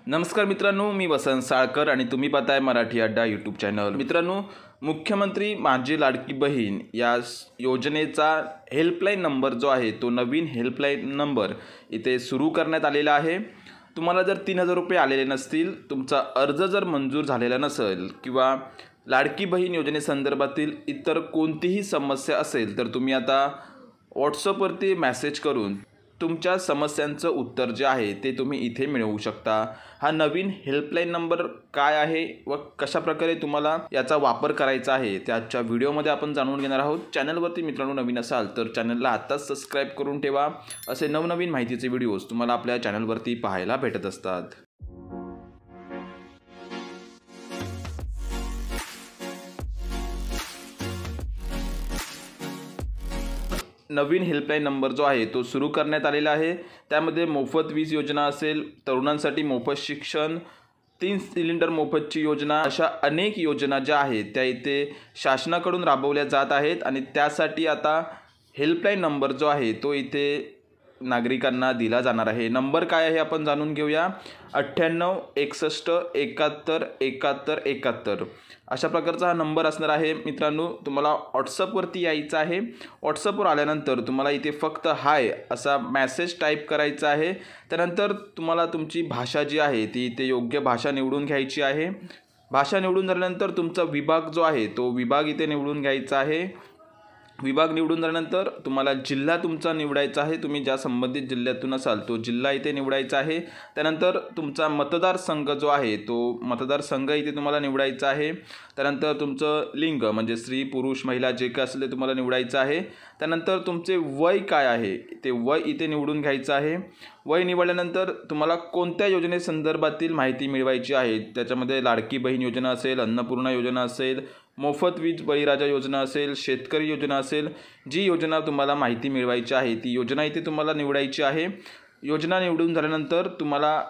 नमस्कार मित्रांनो, मी वसंत साळकर आणि तुम्ही पाहताय मराठी अड्डा यूट्यूब चॅनल। मित्रांनो, मुख्यमंत्री माझी लाडकी बहीण या योजनेचा हेल्पलाईन नंबर जो आहे तो नवीन हेल्पलाईन नंबर इथे सुरू करण्यात आलेला आहे। तुम्हाला जर 3000 रुपये आलेले नसतील, तुमचा अर्ज जर मंजूर झालेला नसेल किंवा लाडकी बहीण योजनेसंदर्भातील इतर कोणतीही समस्या असेल तर तुम्ही आता व्हॉट्सअपवरती मेसेज करून तुमच्या समस्यांचं उत्तर जे आहे ते तुम्ही इथे मिळवू शकता। हा नवीन हेल्पलाईन नंबर काय आहे व कशा प्रकारे तुम्हाला याचा वापर करायचा आहे त्याच्या व्हिडिओमध्ये आपण जाणून घेणार आहोत। चॅनलवरती मित्रांनो नवीन असाल तर चॅनलला आत्ताच सबस्क्राईब करून ठेवा। असे नवनवीन माहितीचे व्हिडिओज तुम्हाला आपल्या चॅनलवरती पाहायला भेटत असतात। नवीन हेल्पलाईन नंबर जो आहे तो सुरू करण्यात आलेला आहे। त्यामध्ये मोफत वीज योजना असेल, तरुणांसाठी मोफत शिक्षण, 3 सिलेंडर मोफतची योजना, अशा अनेक योजना ज्या आहेत त्या इथे शासनाकडून राबवल्या जात आहेत आणि त्यासाठी आता हेल्पलाईन नंबर जो आहे तो इथे नागरिकांना दिला जाणार आहे। नंबर काय आहे आपण जाणून घेऊया। 98 61 71 71 71 अशा प्रकारचा हा नंबर असणार आहे। मित्रांनो, तुम्हाला व्हॉट्सअपवरती यायचं आहे। व्हॉट्सअपवर आल्यानंतर तुम्हाला इथे फक्त हाय असा मेसेज टाईप करायचा आहे। त्यानंतर तुम्हाला तुमची भाषा जी आहे ती इथे योग्य भाषा निवडून घ्यायची आहे। भाषा निवडून झाल्यानंतर तुमचा विभाग जो आहे तो विभाग इथे निवडून घ्यायचा आहे। विभाग निवडून झाल्यानंतर तुम्हाला जिल्हा तुमचा निवडायचा आहे। तुम्ही ज्या संबंधित जिल्ह्यातून असाल तो जिल्हा इथे निवडायचा आहे। त्यानंतर तुमचा मतदारसंघ जो आहे तो मतदारसंघ इथे तुम्हाला निवडायचा आहे। त्यानंतर तुमचं लिंग म्हणजे स्त्री पुरुष महिला जे काय असेल ते तुम्हाला निवडायचं आहे। त्यानंतर तुमचे वय काय आहे ते वय इथे निवडून घ्यायचं आहे। वय निवडल्यानंतर तुम्हाला कोणत्या योजनेसंदर्भातील माहिती मिळवायची आहे, त्याच्यामध्ये लाडकी बहीण योजना असेल, अन्नपूर्णा योजना असेल, मोफत वीज बळीराजा योजना असेल, शेतकरी योजना असेल, जी योजना तुम्हाला माहिती मिळवायची आहे ती योजना इथे तुम्हाला निवडायची आहे। योजना निवडून झाल्यानंतर तुम्हाला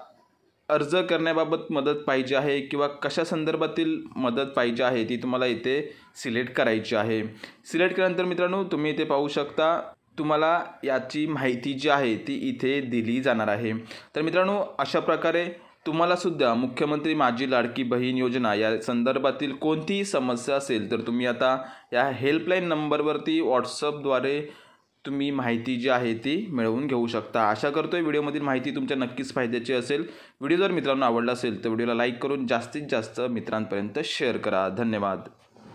अर्ज करण्याबाबत मदत पाहिजे आहे किंवा कशा संदर्भातील मदत पाहिजे आहे ती तुम्हाला इथे सिलेक्ट करायची आहे। सिलेक्ट केल्यानंतर मित्रांनो तुम्ही इथे पाहू शकता तुम्हाला याची माहिती जी आहे ती इथे दिली जाणार आहे। तर मित्रांनो, अशा प्रकारे तुम्हाला सुद्धा मुख्यमंत्री माझी लाडकी बहीण योजना या संदर्भातील कोणतीही समस्या असेल तर तुम्ही आता या हेल्पलाईन नंबरवरती व्हॉट्सअपद्वारे तुम्ही माहिती जी आहे ती मिळवून घेऊ शकता। आशा करतोय व्हिडिओमधील माहिती तुमच्या नक्कीच फायद्याची असेल। व्हिडिओ जर मित्रांनो आवडला असेल तर व्हिडिओला लाईक करून जास्तीत जास्त मित्रांपर्यंत शेअर करा। धन्यवाद।